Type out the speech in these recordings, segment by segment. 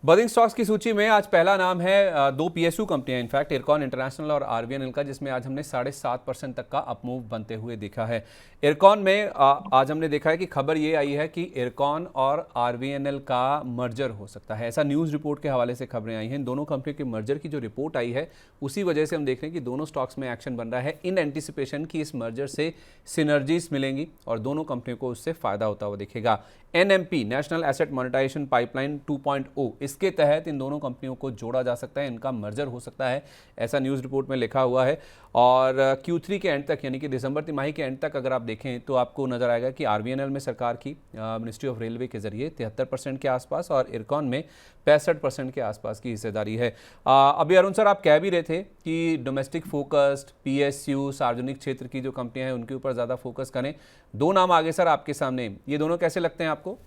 Burning stocks की सूची में आज पहला नाम है दो पीएसयू कंपनियां, इनफैक्ट इरकॉन इंटरनेशनल और आरवीएनएल का, जिसमें आज हमने 7.5% तक का अपमूव बनते हुए देखा है। इरकॉन में आज हमने देखा है कि खबर ये आई है कि इरकॉन और आरवीएनएल का मर्जर हो सकता है। ऐसा न्यूज़ रिपोर्ट के हवाले से खबरें आई हैं। इन दोनों कंपनियों के मर्जर की जो रिपोर्ट आई है उसी वजह से हम देख रहे हैं कि दोनों स्टॉक्स में एक्शन बन रहा है इन एंटिसिपेशन कि इस मर्जर से सिनर्जीज मिलेंगी और दोनों कंपनियों को उससे फायदा होता हुआ दिखेगा। NMP, national asset monetization pipeline 2.0, इसके तहत इन दोनों कंपनियों को जोड़ा जा सकता है, इनका मर्जर हो सकता है, ऐसा न्यूज़ रिपोर्ट में लिखा हुआ है। और Q3 के एंड तक, यानी कि दिसंबर तिमाही के एंड तक अगर आप देखें तो आपको नजर आएगा कि आरवीएनएल में सरकार की मिनिस्ट्री ऑफ रेलवे के जरिए 73% के आसपास और इरकॉन में 65% के आसपास की हिस्सेदारी है। अभी अरुण सर, आप कह भी रहे थे कि डोमेस्टिक फोकस्ड पीएसयू, सार्वजनिक क्षेत्र की जो कंपनियां हैं उनके ऊपर ज़्यादा फोकस करें। दो नाम आगे सर आपके सामने, ये दोनों कैसे लगते हैं आपको?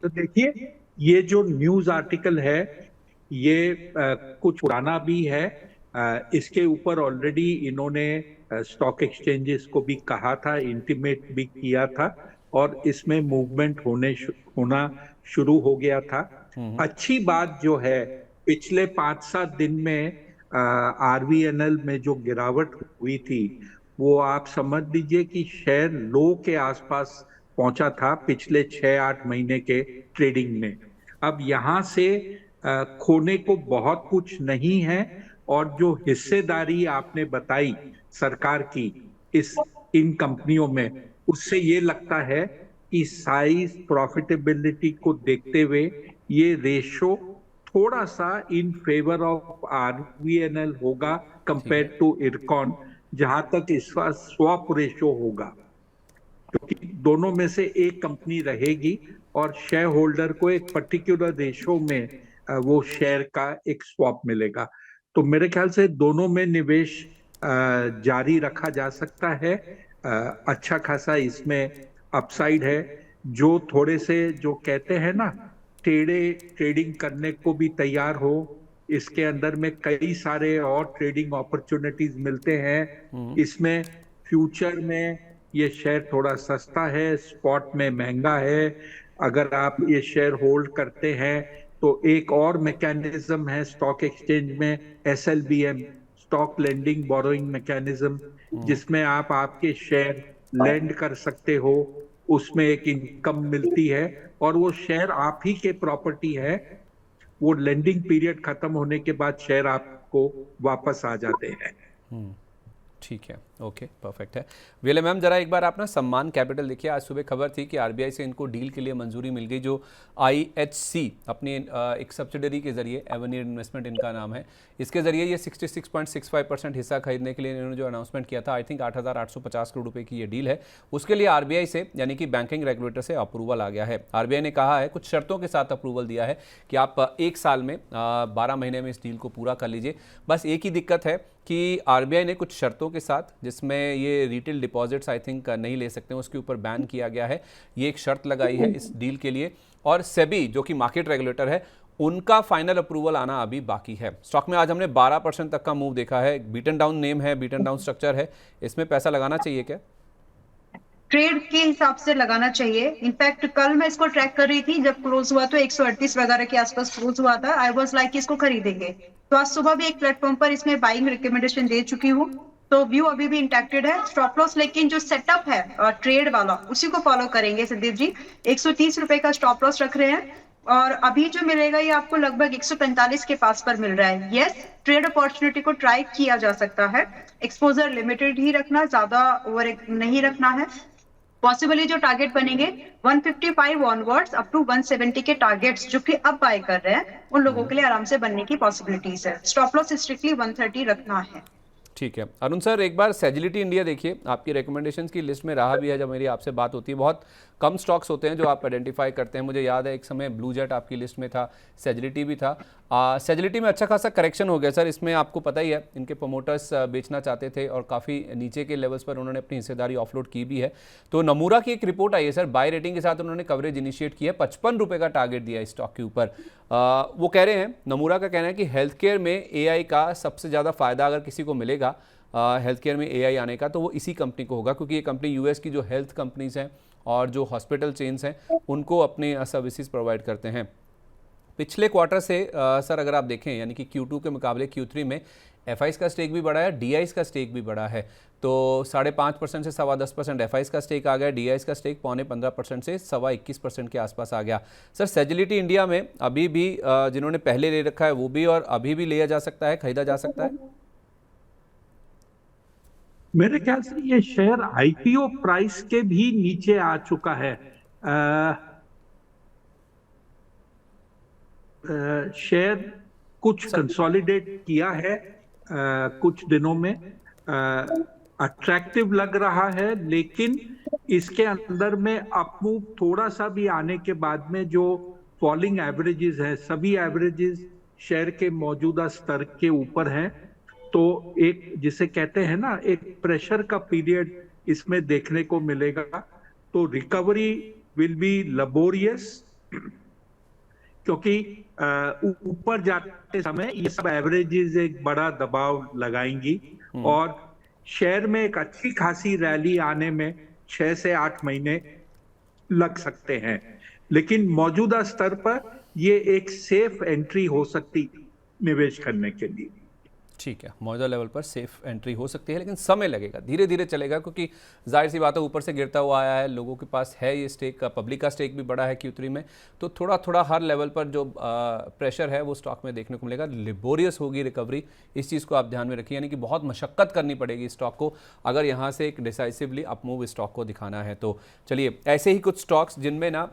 तो देखिए, ये जो न्यूज आर्टिकल है ये कुछ पुराना भी है। इसके ऊपर ऑलरेडी इन्होंने स्टॉक एक्सचेंजेस को भी कहा था, इंटीमेट भी किया था और इसमें मूवमेंट होना शुरू हो गया था। अच्छी बात जो है, पिछले 5-7 दिन में आरवीएनएल में जो गिरावट हुई थी वो आप समझ लीजिए कि शेयर लो के आसपास पहुंचा था पिछले 6-8 महीने के ट्रेडिंग में। अब यहां से खोने को बहुत कुछ नहीं है और जो हिस्सेदारी आपने बताई सरकार की इन कंपनियों में, उससे ये लगता है कि साइज, प्रॉफिटेबिलिटी को देखते हुए ये रेशो थोड़ा सा इन फेवर ऑफ आरवीएनएल होगा कंपेयर टू इरकॉन, जहां तक इसका स्वैप रेशो होगा, क्योंकि दोनों में से एक कंपनी रहेगी और शेयर होल्डर को एक पर्टिकुलर रेशो में वो शेयर का एक स्वैप मिलेगा। तो मेरे ख्याल से दोनों में निवेश जारी रखा जा सकता है। अच्छा खासा इसमें अपसाइड है। जो थोड़े से जो कहते हैं ना, ट्रेडिंग करने को भी तैयार हो, इसके अंदर में कई सारे और ट्रेडिंग अपॉर्चुनिटीज मिलते हैं। इसमें फ्यूचर में ये शेयर थोड़ा सस्ता है, स्पॉट में महंगा है। अगर आप ये शेयर होल्ड करते हैं तो एक और मैकेनिज्म है स्टॉक एक्सचेंज में, SLBM, stock lending borrowing mechanism, जिसमें आप आपके शेयर लेंड कर सकते हो, उसमें एक इनकम मिलती है और वो शेयर आप ही के प्रॉपर्टी है। वो लेंडिंग पीरियड खत्म होने के बाद शेयर आपको वापस आ जाते हैं। ठीक है, ओके, परफेक्ट है। वेले मैम, जरा एक बार आप ना सम्मान कैपिटल देखिए। आज सुबह खबर थी कि आरबीआई से इनको डील के लिए मंजूरी मिल गई, जो IHC अपनी एक सब्सिडरी के जरिए, एवेन्यूर इन्वेस्टमेंट इनका नाम है, इसके जरिए ये 66.65% हिस्सा खरीदने के लिए इन्होंने जो अनाउंसमेंट किया था, आई थिंक 8,850 करोड़ रुपए की ये डील है। उसके लिए आरबीआई से, यानी कि बैंकिंग रेगुलेटर से अप्रूवल आ गया है। आरबीआई ने कहा है, कुछ शर्तों के साथ अप्रूवल दिया है कि आप 1 साल में 12 महीने में इस डील को पूरा कर लीजिए। बस एक ही दिक्कत है कि आरबीआई ने कुछ शर्तों के साथ, जिसमें ये रिटेल डिपॉजिट्स आई थिंक नहीं ले सकते हैं, उसके ऊपर बैन किया गया है, ये एक शर्त लगाई है इस डील के लिए। और सेबी, जो कि मार्केट रेगुलेटर है, उनका फाइनल अप्रूवल आना अभी बाकी है। स्टॉक में आज हमने 12% तक का मूव देखा है। बीटन डाउन नेम है, बीटन डाउन स्ट्रक्चर है, इसमें पैसा लगाना चाहिए क्या? ट्रेड के हिसाब से लगाना चाहिए। इनफैक्ट कल मैं इसको ट्रैक कर रही थी, जब क्लोज हुआ तो 138 वगैरह के आसपास क्लोज हुआ था। आई वाज लाइक इसको खरीदेंगे, तो आज सुबह भी एक प्लेटफॉर्म पर इसमें बाइंग रिकमेंडेशन दे चुकी हूँ, तो व्यू अभी भी इंटैक्टेड है। स्टॉप लॉस लेकिन जो सेटअप है ट्रेड वाला, उसी को फॉलो करेंगे संदीप जी। 130 रुपए का स्टॉप लॉस रख रहे हैं और अभी जो मिलेगा ये आपको लगभग 145 के पास पर मिल रहा है। यस, ट्रेड अपॉर्चुनिटी को ट्राई किया जा सकता है। एक्सपोजर लिमिटेड ही रखना, ज्यादा ओवर नहीं रखना है। पॉसिबली जो टारगेट बनेंगे 155 ऑनवर्ड्स अप टू 170 के टारगेट्स जो कि अब बाय कर रहे हैं, उन लोगों के लिए आराम से बनने की पॉसिबिलिटीज है। स्टॉप लॉस स्ट्रिक्टली 130 रखना है। ठीक है अरुण सर, एक बार सेजिलिटी इंडिया देखिए, आपकी रिकमेंडेशंस की लिस्ट में रहा भी है जब मेरी आपसे बात होती है। बहुत कम स्टॉक्स होते हैं जो आप आइडेंटिफाई करते हैं। मुझे याद है एक समय ब्लू जेट आपकी लिस्ट में था, सेजिलिटी भी था। सेजिलिटी में अच्छा खासा करेक्शन हो गया सर। इसमें आपको पता ही है, इनके प्रमोटर्स बेचना चाहते थे और काफ़ी नीचे के लेवल्स पर उन्होंने अपनी हिस्सेदारी ऑफलोड की भी है। तो नमूरा की एक रिपोर्ट आई है सर, बाय रेटिंग के साथ उन्होंने कवरेज इनिशिएट की है, 55 रुपये का टारगेट दिया है स्टॉक के ऊपर। वो कह रहे हैं, नमूरा का कहना है कि हेल्थ केयर में AI का सबसे ज़्यादा फायदा अगर किसी को मिलेगा हेल्थ केयर में AI आने का, तो वो इसी कंपनी को होगा, क्योंकि ये कंपनी US की जो हेल्थ कंपनीज हैं और जो हॉस्पिटल चेन्स हैं उनको अपने सर्विसेज प्रोवाइड करते हैं। पिछले क्वार्टर से सर अगर आप देखें यानी कि Q2 के मुकाबले Q3 में FIs का स्टेक भी बढ़ा है, DIs का स्टेक भी बढ़ा है। तो 5.5% से 10.25% FIs का स्टेक आ गया, DIs का स्टेक 15.5% से 21% के आसपास आ गया। सर सेजिलिटी इंडिया में अभी भी जिन्होंने पहले ले रखा है वो भी और अभी भी लिया जा सकता है, खरीदा जा सकता है? मेरे ख्याल से ये शेयर IPO प्राइस के भी नीचे आ चुका है। शेयर कुछ कंसोलिडेट किया है कुछ दिनों में, अट्रैक्टिव लग रहा है, लेकिन इसके अंदर में अपमूव थोड़ा सा भी आने के बाद में जो फॉलिंग एवरेजेस हैं, सभी एवरेजेस शेयर के मौजूदा स्तर के ऊपर हैं। तो एक जिसे कहते हैं ना, एक प्रेशर का पीरियड इसमें देखने को मिलेगा। तो रिकवरी विल बी लेबोरियस, क्योंकि ऊपर जाते समय ये सब एवरेजेस एक बड़ा दबाव लगाएंगी और शेयर में एक अच्छी खासी रैली आने में 6 से 8 महीने लग सकते हैं। लेकिन मौजूदा स्तर पर ये एक सेफ एंट्री हो सकती निवेश करने के लिए। ठीक है, मौजूदा लेवल पर सेफ एंट्री हो सकती है, लेकिन समय लगेगा, धीरे धीरे चलेगा, क्योंकि जाहिर सी बात है ऊपर से गिरता हुआ आया है, लोगों के पास है ये स्टेक का, पब्लिक का स्टेक भी बड़ा है Q3 में। तो थोड़ा थोड़ा हर लेवल पर जो प्रेशर है वो स्टॉक में देखने को मिलेगा। लेबोरियस होगी रिकवरी, इस चीज़ को आप ध्यान में रखिए, यानी कि बहुत मशक्कत करनी पड़ेगी स्टॉक को अगर यहाँ से एक डिसाइसिवली अपमूव स्टॉक को दिखाना है। तो चलिए, ऐसे ही कुछ स्टॉक्स जिनमें ना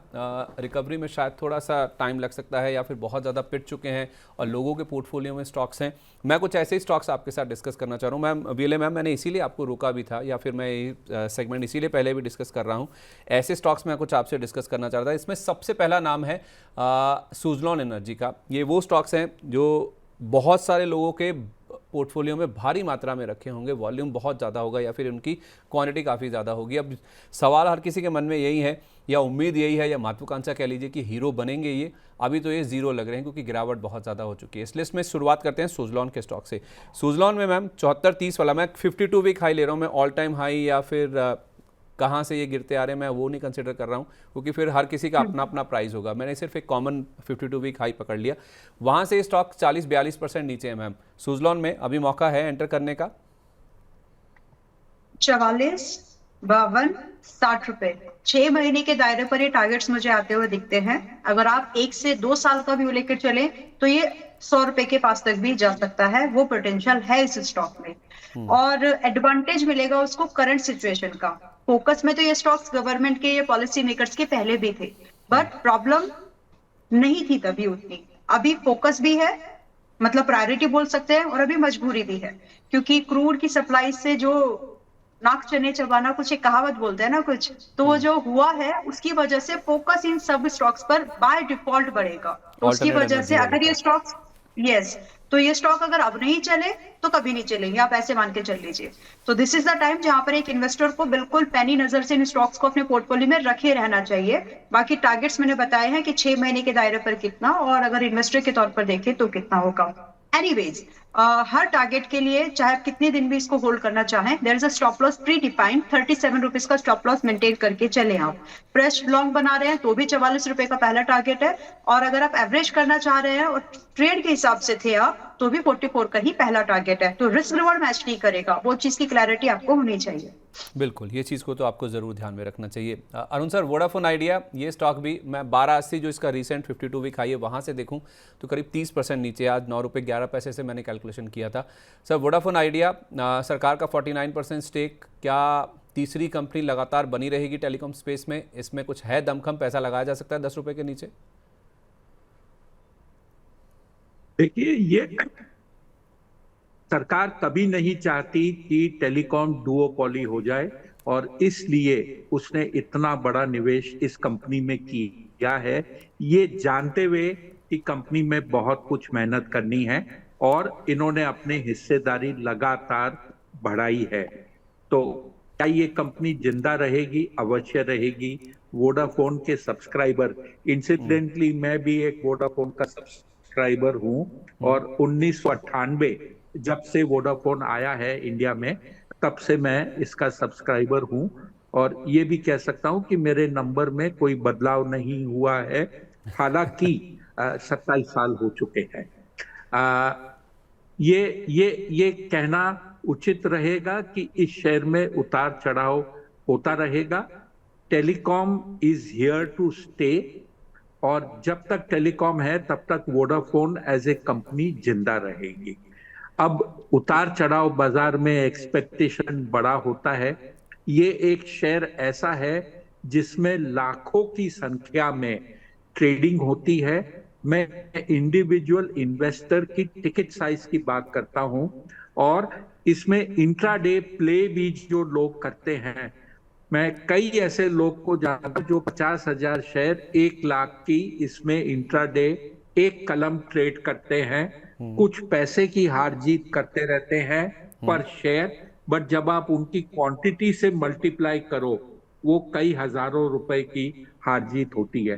रिकवरी में शायद थोड़ा सा टाइम लग सकता है या फिर बहुत ज़्यादा पिट चुके हैं और लोगों के पोर्टफोलियो में स्टॉक्स हैं, मैं कुछ ऐसे ही स्टॉक्स आपके साथ डिस्कस करना चाह रहा हूँ। मैम वीएलए मैम, मैंने इसीलिए आपको रोका भी था या फिर मैं ये सेगमेंट इसीलिए पहले भी डिस्कस कर रहा हूँ। ऐसे स्टॉक्स मैं कुछ आपसे डिस्कस करना चाह रहा था। इसमें सबसे पहला नाम है सुज़लॉन एनर्जी का। ये वो स्टॉक्स हैं जो बहुत सारे लोगों के पोर्टफोलियो में भारी मात्रा में रखे होंगे, वॉल्यूम बहुत ज़्यादा होगा या फिर उनकी क्वांटिटी काफ़ी ज़्यादा होगी। अब सवाल हर किसी के मन में यही है या उम्मीद यही है या महत्वाकांक्षा कह लीजिए कि हीरो बनेंगे ये। अभी तो ये जीरो लग रहे हैं क्योंकि गिरावट बहुत ज़्यादा हो चुकी है। इस लिस्ट में शुरुआत करते हैं सुज़लॉन के स्टॉक से। सुज़लॉन में मैम 74.30 वाला, मैं 52 वीक हाई ले रहा हूँ। मैं ऑल टाइम हाई या फिर कहाँ से ये गिरते आ रहे हैं मैं वो नहीं कंसिडर कर रहा हूँ, क्योंकि फिर हर किसी का अपना अपना प्राइस होगा। मैंने सिर्फ एक कॉमन 52 वीक हाई पकड़ लिया, वहाँ से स्टॉक 40-42% नीचे है मैम। सुज़लॉन में अभी मौका है एंटर करने का? 44, 52, 60 रुपए 6 महीने के दायरे पर ये टारगेट्स मुझे आते हुए दिखते हैं। अगर आप 1 से 2 साल का भी लेकर चले तो ये 100 रुपए के पास तक भी जा सकता है, वो पोटेंशियल है इस स्टॉक में। और एडवांटेज मिलेगा उसको करंट सिचुएशन का। फोकस में तो ये स्टॉक्स गवर्नमेंट के, ये पॉलिसी मेकर्स के पहले भी थे, बट प्रॉब्लम नहीं थी तभी उतनी। अभी फोकस भी है, मतलब प्रायोरिटी बोल सकते हैं, और अभी मजबूरी भी है, क्योंकि क्रूड की सप्लाई से जो नाक चने चबाना, कुछ एक कहावत बोलते हैं ना कुछ, तो वो जो हुआ है उसकी वजह से फोकस इन सब स्टॉक्स पर बाय डिफॉल्ट बढ़ेगा। तो उसकी वजह से अगर ये स्टॉक्स, यस, तो ये स्टॉक अगर अब नहीं चले तो कभी नहीं चलेंगे, आप ऐसे मान के चल लीजिए। तो दिस इज द टाइम जहां पर एक इन्वेस्टर को बिल्कुल पैनी नजर से इन स्टॉक्स को अपने पोर्टफोलियो में रखे रहना चाहिए। बाकी टारगेट्स मैंने बताए हैं कि 6 महीने के दायरे पर कितना, और अगर इन्वेस्टर के तौर पर देखें तो कितना होगा। एनीवेज, हर टारगेट के लिए चाहे आप कितने दिन भी इसको होल्ड करना चाहें, there is a stop loss predefined. 37 rupees का स्टॉप लॉस मेंटेन करके चले। आप फ्रेश लॉन्ग बना रहे हैं तो भी 44 रुपए का पहला टारगेट है, और अगर आप एवरेज करना चाह रहे हैं और ट्रेड के हिसाब से थे आप, तो भी 44 का ही पहला टारगेट है। तो रिस्क रिवॉर्ड मैच नहीं करेगा, वो चीज की क्लैरिटी आपको होनी चाहिए। बिल्कुल, ये चीज़ को तो आपको ज़रूर ध्यान में रखना चाहिए। अरुण सर, वोडाफोन आइडिया, ये स्टॉक भी मैं 12.80 जो इसका रीसेंट 52 वीक हाई है वहाँ से देखूं तो करीब 30% नीचे, आज 9 रुपये 11 पैसे से मैंने कैलकुलेशन किया था। सर, वोडाफोन आइडिया, सरकार का 49% स्टेक, क्या तीसरी कंपनी लगातार बनी रहेगी टेलीकॉम स्पेस में? इसमें कुछ है दमखम, पैसा लगाया जा सकता है 10 रुपये के नीचे? देखिए, ये सरकार कभी नहीं चाहती कि टेलीकॉम डुओपोली हो जाए, और इसलिए उसने इतना बड़ा निवेश इस कंपनी में किया है, ये जानते हुए कि कंपनी में बहुत कुछ मेहनत करनी है, और इन्होंने अपनी हिस्सेदारी लगातार बढ़ाई है। तो क्या ये कंपनी जिंदा रहेगी? अवश्य रहेगी। वोडाफोन के सब्सक्राइबर, इंसिडेंटली मैं भी एक वोडाफोन का सब्सक्राइबर हूं, और 1998 जब से वोडाफोन आया है इंडिया में, तब से मैं इसका सब्सक्राइबर हूं। और ये भी कह सकता हूं कि मेरे नंबर में कोई बदलाव नहीं हुआ है, हालांकि 27 साल हो चुके हैं। ये कहना उचित रहेगा कि इस शेयर में उतार चढ़ाव होता रहेगा। Telecom is here to stay, और जब तक टेलीकॉम है तब तक वोडाफोन एज ए कंपनी जिंदा रहेगी। अब उतार चढ़ाव बाजार में एक्सपेक्टेशन बड़ा होता है। ये एक शेयर ऐसा है जिसमें लाखों की संख्या में ट्रेडिंग होती है। मैं इंडिविजुअल इन्वेस्टर की टिकट साइज की बात करता हूं, और इसमें इंट्राडे प्ले भी जो लोग करते हैं, मैं कई ऐसे लोग को जानता जो 50,000 शेयर 1 लाख की इसमें इंट्राडे एक कलम ट्रेड करते हैं। कुछ पैसे की हार जीत करते रहते हैं पर शेयर, बट जब आप उनकी क्वांटिटी से मल्टीप्लाई करो वो कई हजारों रुपए की हार जीत होती है।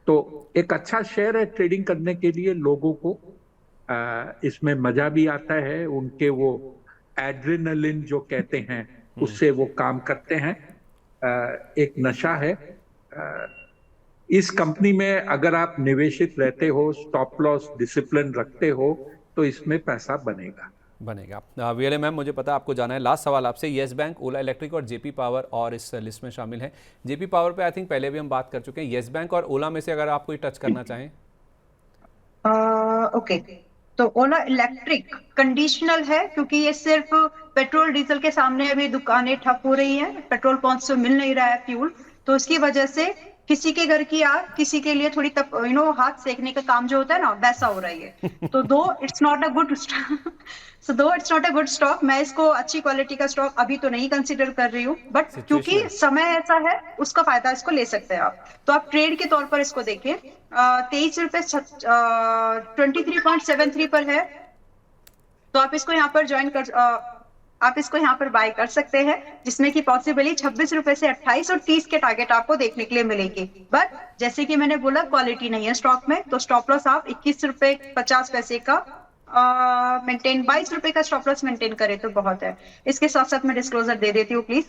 तो एक अच्छा शेयर है ट्रेडिंग करने के लिए। लोगों को इसमें मजा भी आता है, उनके वो एड्रेनलिन जो कहते हैं उससे वो काम करते हैं। एक नशा है। इस कंपनी में अगर आप निवेशित रहते हो, स्टॉप लॉस डिसिप्लिन रखते हो, तो इसमें पैसा बनेगा। वीएलए मैम, मुझे पता है आपको जाना है। लास्ट सवाल आपसे, येस बैंक, ओला इलेक्ट्रिक और जेपी पावर और इस लिस्ट में शामिल है। जेपी पावर पे आई थिंक पहले भी हम बात कर चुके हैं। येस बैंक और ओला में से अगर आप कोई टच करना चाहें। ओके, तो ओला इलेक्ट्रिक कंडीशनल है क्योंकि ये सिर्फ पेट्रोल डीजल के सामने अभी दुकानें ठप हो रही हैं, पेट्रोल पंप से मिल नहीं रहा है फ्यूल, तो उसकी वजह से किसी के घर की आग किसी के लिए थोड़ी तप हाथ सेकने का काम जो होता है ना, वैसा हो रही है। तो दो it's not a good stock, मैं इसको अच्छी क्वालिटी का स्टॉक अभी तो नहीं कंसीडर कर रही हूँ, बट क्योंकि समय ऐसा है उसका फायदा इसको ले सकते हैं आप। तो आप ट्रेड के तौर पर इसको देखिए, 23 रुपए 23.73 पर है, तो आप इसको यहाँ पर आप इसको यहाँ पर बाय कर सकते हैं, जिसमें कि पॉसिबली 26 रुपए से 28 और 30 के टारगेट आपको देखने के लिए मिलेंगे। बट जैसे कि मैंने बोला, क्वालिटी नहीं है स्टॉक में, तो स्टॉप लॉस आप 21 रुपए 50 पैसे का मेंटेन, 22 रुपए का स्टॉप लॉस मेंटेन करें तो बहुत है। इसके साथ साथ मैं डिस्क्लोजर दे देती हूँ प्लीज।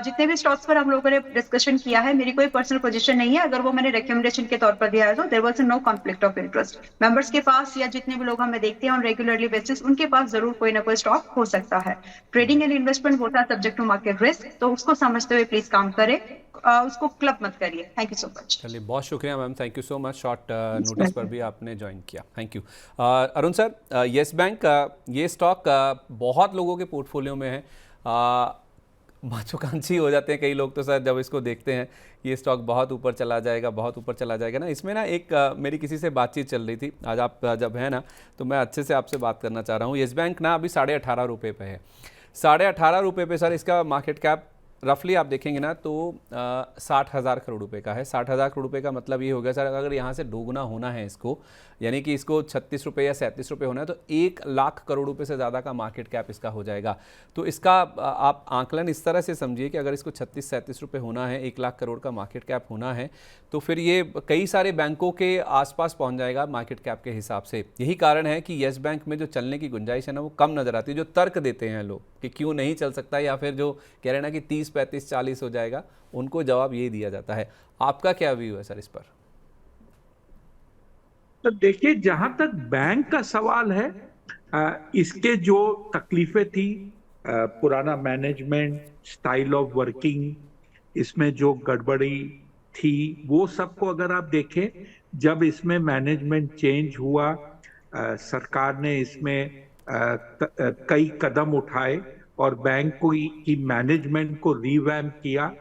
जितने भी स्टॉक्स पर हम लोगों ने डिस्कशन किया है, मेरी कोई पर्सनल पोजीशन नहीं है। अगर वो मैंने रिकमेंडेशन के तौर पर दिया है तो there was no conflict of interest. Members के पास या जितने भी लोग हमें देखते हैं ऑन रेगुलरली बेसिस, उनके पास जरूर कोई ना कोई स्टॉक हो सकता है। ट्रेडिंग एंड इन्वेस्टमेंट होता है सब्जेक्ट टू मार्केट रिस्क, तो उसको समझते हुए प्लीज काम करें, उसको क्लब मत करिए। Thank you so much. चलिए, बहुत शुक्रिया ma'am, thank you so much. Short notice पर भी आपने ज्वाइन किया, thank you. Arun sir, yes bank, ये स्टॉक बहुत लोगों के पोर्टफोलियो में है। महत्वाकांक्षी हो जाते हैं कई लोग तो सर, जब इसको देखते हैं ये स्टॉक बहुत ऊपर चला जाएगा, बहुत ऊपर चला जाएगा ना। इसमें ना एक मेरी किसी से बातचीत चल रही थी, आज आप जब है ना, तो मैं अच्छे से आपसे बात करना चाह रहा हूँ। येस बैंक ना अभी 18.5 रुपये पे है। 18.5 रुपये पे सर इसका मार्केट कैप रफली आप देखेंगे ना तो 60,000 करोड़ रुपए का है। 60,000 करोड़ रुपए का मतलब ये हो गया सर, अगर यहाँ से दोगुना होना है इसको, यानी कि इसको 36 रुपये या 37 रुपये होना है, तो 1 लाख करोड़ रुपए से ज़्यादा का मार्केट कैप इसका हो जाएगा। तो इसका आप आंकलन इस तरह से समझिए कि अगर इसको 36-37 रुपये होना है, 1 लाख करोड़ का मार्केट कैप होना है, तो फिर ये कई सारे बैंकों के आसपास पहुंच जाएगा मार्केट कैप के हिसाब से। यही कारण है कि येस बैंक में जो चलने की गुंजाइश है ना, वो कम नज़र आती है। जो तर्क देते हैं लोग कि क्यों नहीं चल सकता, या फिर जो कह रहे हैं ना कि 30, 35, 40 हो जाएगा, उनको जवाब ये दिया जाता है। आपका क्या व्यू है सर इस पर? तो देखिए, जहां तक बैंक का सवाल है, इसके जो तकलीफें थी, पुराना मैनेजमेंट, स्टाइल ऑफ वर्किंग, इसमें जो गड़बड़ी थी, वो सबको अगर आप देखें, जब इसमें मैनेजमेंट चेंज हुआ, सरकार ने इसमें कई कदम उठाए और बैंक की मैनेजमेंट को रिवैम्प किया,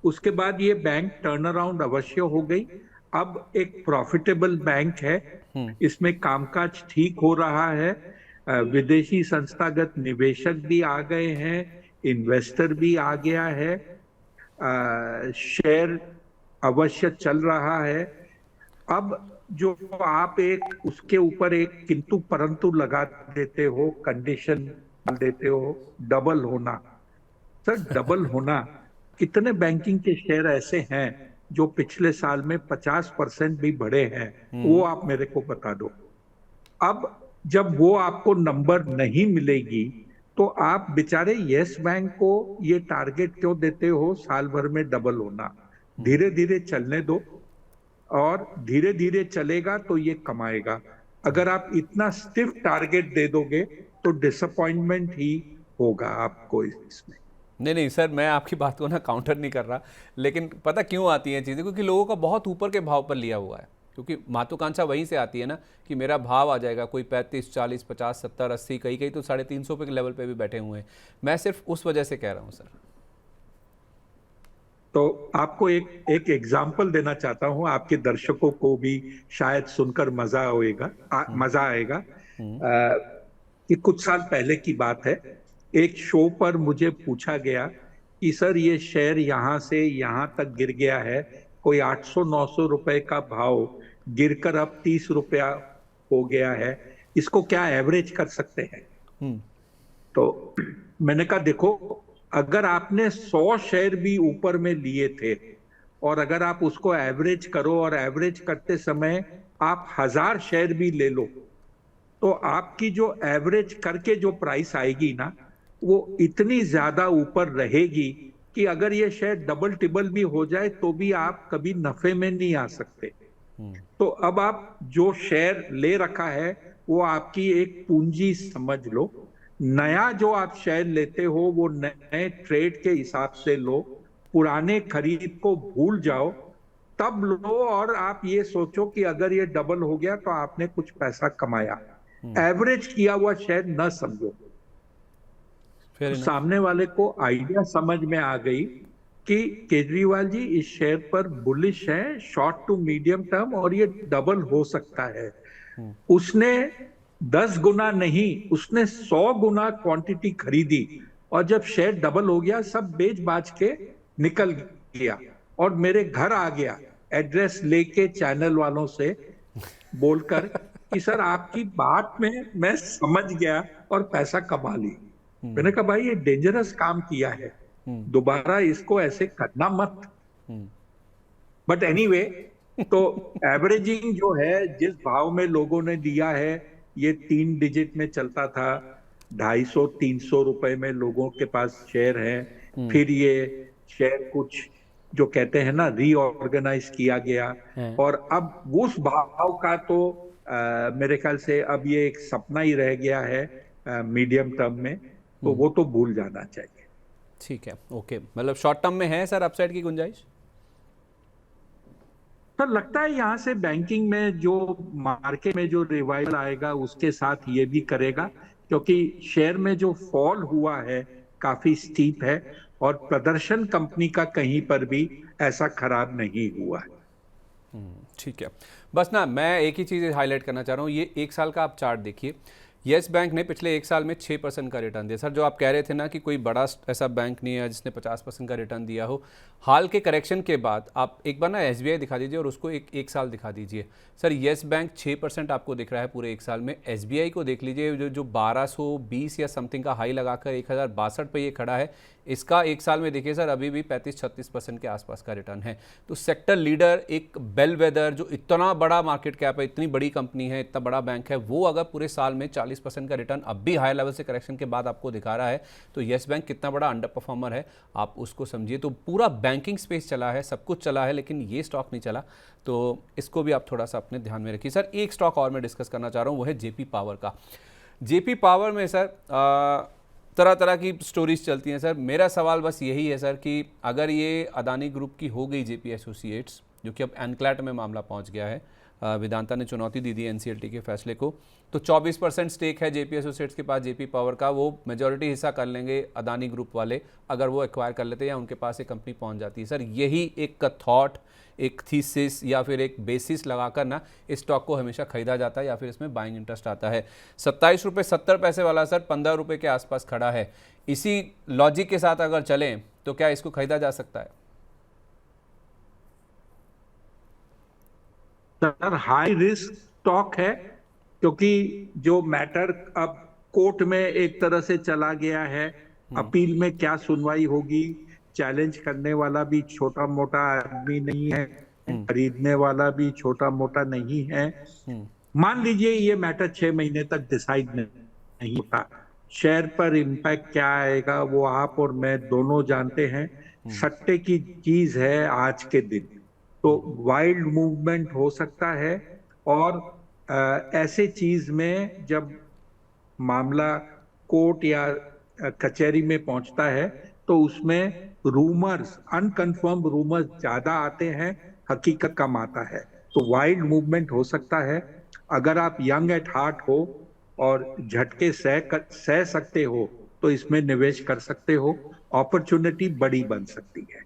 उसके बाद ये बैंक टर्न अराउंड अवश्य हो गई। अब एक प्रॉफिटेबल बैंक है, इसमें कामकाज ठीक हो रहा है, विदेशी संस्थागत निवेशक भी आ गए हैं, इन्वेस्टर भी आ गया है, शेयर अवश्य चल रहा है। अब जो आप एक उसके ऊपर एक किंतु परंतु लगा देते हो, कंडीशन डाल देते हो, डबल होना। सर, डबल होना, कितने बैंकिंग के शेयर ऐसे हैं जो पिछले साल में 50% भी बढ़े हैं? वो आप मेरे को बता दो। अब जब वो आपको नंबर नहीं मिलेगी, तो आप बेचारे यस बैंक को ये टारगेट क्यों देते हो साल भर में डबल होना? धीरे धीरे चलने दो, और धीरे धीरे चलेगा तो ये कमाएगा। अगर आप इतना स्टिफ टारगेट दे दोगे तो डिसअपॉइंटमेंट ही होगा आपको इसमें। नहीं नहीं सर, मैं आपकी बात को ना काउंटर नहीं कर रहा, लेकिन पता क्यों आती हैं चीज़ें, क्योंकि लोगों का बहुत ऊपर के भाव पर लिया हुआ है। क्योंकि महत्वाकांक्षा वहीं से आती है ना कि मेरा भाव आ जाएगा, कोई 35, 40, 50, 70, 80, कई कई तो 350 पे के लेवल पे भी बैठे हुए हैं। मैं सिर्फ उस वजह से कह रहा हूँ सर। तो आपको एक एग्जाम्पल देना चाहता हूं, आपके दर्शकों को भी शायद सुनकर मजा आएगा। कि कुछ साल पहले की बात है, एक शो पर मुझे पूछा गया कि सर ये शेयर यहां से यहां तक गिर गया है, कोई 800-900 रुपए का भाव गिरकर अब 30 रुपया हो गया है, इसको क्या एवरेज कर सकते हैं? तो मैंने कहा देखो, अगर आपने 100 शेयर भी ऊपर में लिए थे और अगर आप उसको एवरेज करो और एवरेज करते समय आप 1000 शेयर भी ले लो, तो आपकी जो एवरेज करके जो प्राइस आएगी ना, वो इतनी ज्यादा ऊपर रहेगी कि अगर ये शेयर डबल टिबल भी हो जाए तो भी आप कभी नफे में नहीं आ सकते। तो अब आप जो शेयर ले रखा है वो आपकी एक पूंजी समझ लो। नया जो आप शेयर लेते हो वो नए ट्रेड के हिसाब से लो, पुराने खरीद को भूल जाओ, तब लो, और आप ये सोचो कि अगर ये डबल हो गया तो आपने कुछ पैसा कमाया। एवरेज किया हुआ शेयर न समझो। तो सामने वाले को आइडिया समझ में आ गई कि केजरीवाल जी इस शेयर पर बुलिश है शॉर्ट टू मीडियम टर्म और ये डबल हो सकता है। उसने 10 गुना नहीं, उसने 100 गुना क्वांटिटी खरीदी, और जब शेयर डबल हो गया सब बेच बाच के निकल गया और मेरे घर आ गया एड्रेस लेके चैनल वालों से बोलकर कि सर आपकी बात में मैं समझ गया और पैसा कमा ली। मैंने कहा भाई ये डेंजरस काम किया है, दोबारा इसको ऐसे करना मत। बट एनीवे, तो एवरेजिंग जो है जिस भाव में लोगों ने दिया है, ये 3 डिजिट में चलता था, 250-300 रुपए में लोगों के पास शेयर है। फिर ये शेयर कुछ जो कहते हैं ना रीऑर्गेनाइज किया गया, और अब उस भाव का तो मेरे ख्याल से अब ये एक सपना ही रह गया है मीडियम टर्म में, तो वो तो भूल जाना चाहिए। ठीक है, ओके, मतलब शॉर्ट टर्म में है सर अपसाइड की गुंजाइश? सर लगता है यहाँ से बैंकिंग में जो मार्केट में जो रिवाइवल आएगा उसके साथ ये भी करेगा, क्योंकि शेयर में जो फॉल हुआ है काफी स्टीप है और प्रदर्शन कंपनी का कहीं पर भी ऐसा खराब नहीं हुआ है। ठीक है, बस ना मैं एक ही चीज़ हाईलाइट करना चाह रहा हूँ, ये 1 साल का आप चार्ट देखिए। येस बैंक ने पिछले 1 साल में 6% का रिटर्न दिया। सर जो आप कह रहे थे ना कि कोई बड़ा ऐसा बैंक नहीं है जिसने 50% का रिटर्न दिया हो, हाल के करेक्शन के बाद आप एक बार ना SBI दिखा दीजिए और उसको एक साल दिखा दीजिए। सर येस बैंक 6% आपको दिख रहा है पूरे 1 साल में। SBI को देख लीजिए, जो 1220 या समथिंग का हाई लगाकर 1062 पे ये खड़ा है, इसका 1 साल में देखिए सर अभी भी 35-36% के आसपास का रिटर्न है। तो सेक्टर लीडर, एक बेलवेदर, जो इतना बड़ा मार्केट कैप है, इतनी बड़ी कंपनी है, इतना बड़ा बैंक है, वो अगर पूरे साल में 40% का रिटर्न अब भी हाई लेवल से करेक्शन के बाद आपको दिखा रहा है, तो येस बैंक कितना बड़ा अंडर परफॉर्मर है आप उसको समझिए। तो पूरा बैंकिंग स्पेस चला है, सब कुछ चला है, लेकिन ये स्टॉक नहीं चला, तो इसको भी आप थोड़ा सा अपने ध्यान में रखिए। सर एक स्टॉक और मैं डिस्कस करना चाह रहा हूँ, वो है जेपी पावर का। जेपी पावर में सर तरह तरह की स्टोरीज चलती हैं सर। मेरा सवाल बस यही है सर कि अगर ये अदानी ग्रुप की हो गई जेपी एसोसिएट्स, जो कि अब एनक्लैट में मामला पहुंच गया है, वेदांता ने चुनौती दी थी एनसीएलटी के फैसले को, तो 24% स्टेक है जेपी एसोसिएट्स के पास जेपी पावर का, वो मेजॉरिटी हिस्सा कर लेंगे अदानी ग्रुप वाले अगर वो एक्वायर कर लेते हैं या उनके पास एक कंपनी पहुंच जाती है। सर यही एक थॉट, एक थीसिस या फिर एक बेसिस लगाकर ना इस स्टॉक को हमेशा खरीदा जाता है या फिर इसमें बाइंग इंटरेस्ट आता है। 27 रुपये 70 पैसे वाला सर 15 रुपये के आसपास खड़ा है। इसी लॉजिक के साथ अगर चलें तो क्या इसको खरीदा जा सकता है? सर हाई रिस्क स्टॉक है, क्योंकि जो मैटर अब कोर्ट में एक तरह से चला गया है, अपील में क्या सुनवाई होगी, चैलेंज करने वाला भी छोटा मोटा आदमी नहीं है, खरीदने वाला भी छोटा मोटा नहीं है। मान लीजिए ये मैटर 6 महीने तक डिसाइड नहीं होता, शेयर पर इम्पैक्ट क्या आएगा वो आप और मैं दोनों जानते हैं। सट्टे की चीज है आज के दिन, तो वाइल्ड मूवमेंट हो सकता है। और ऐसे चीज में जब मामला कोर्ट या कचहरी में पहुंचता है तो उसमें रूमर्स, अनकंफर्म रूमर्स ज्यादा आते हैं, हकीकत कम आता है। तो वाइल्ड मूवमेंट हो सकता है। अगर आप यंग एट हार्ट हो और झटके सह सकते हो तो इसमें निवेश कर सकते हो। अपॉर्चुनिटी बड़ी बन सकती है।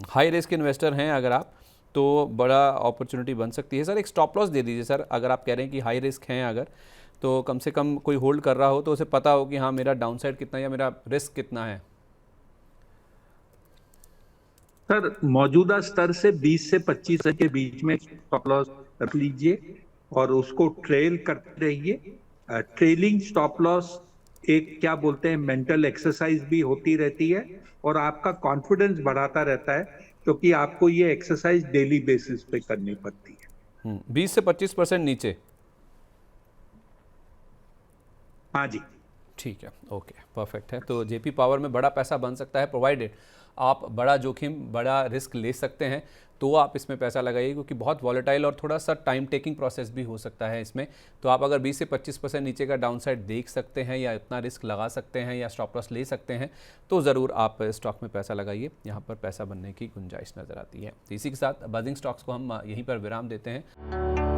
हाई रिस्क इन्वेस्टर हैं अगर आप, तो बड़ा अपॉर्चुनिटी बन सकती है। सर एक स्टॉप लॉस दे दीजिए सर, अगर आप कह रहे हैं कि हाई रिस्क हैं अगर, तो कम से कम कोई होल्ड कर रहा हो तो उसे पता हो कि हाँ मेरा डाउनसाइड कितना या मेरा रिस्क कितना है। सर मौजूदा स्तर से 20 से 25 के बीच में स्टॉप लॉस रख लीजिए और उसको ट्रेल करते रहिए। ट्रेलिंग स्टॉप लॉस एक क्या बोलते हैं मेंटल एक्सरसाइज भी होती रहती है और आपका कॉन्फिडेंस बढ़ाता रहता है, क्योंकि आपको ये एक्सरसाइज डेली बेसिस पे करनी पड़ती है। 20 से 25% नीचे। हाँ जी, ठीक है, ओके, परफेक्ट है। तो जेपी पावर में बड़ा पैसा बन सकता है, प्रोवाइडेड आप बड़ा जोखिम, बड़ा रिस्क ले सकते हैं, तो आप इसमें पैसा लगाइए, क्योंकि बहुत वॉलेटाइल और थोड़ा सा टाइम टेकिंग प्रोसेस भी हो सकता है इसमें। तो आप अगर 20 से 25% नीचे का डाउनसाइड देख सकते हैं या इतना रिस्क लगा सकते हैं या स्टॉप लॉस ले सकते हैं, तो ज़रूर आप स्टॉक में पैसा लगाइए, यहाँ पर पैसा बनने की गुंजाइश नज़र आती है। तो इसी के साथ बजिंग स्टॉक्स को हम यहीं पर विराम देते हैं।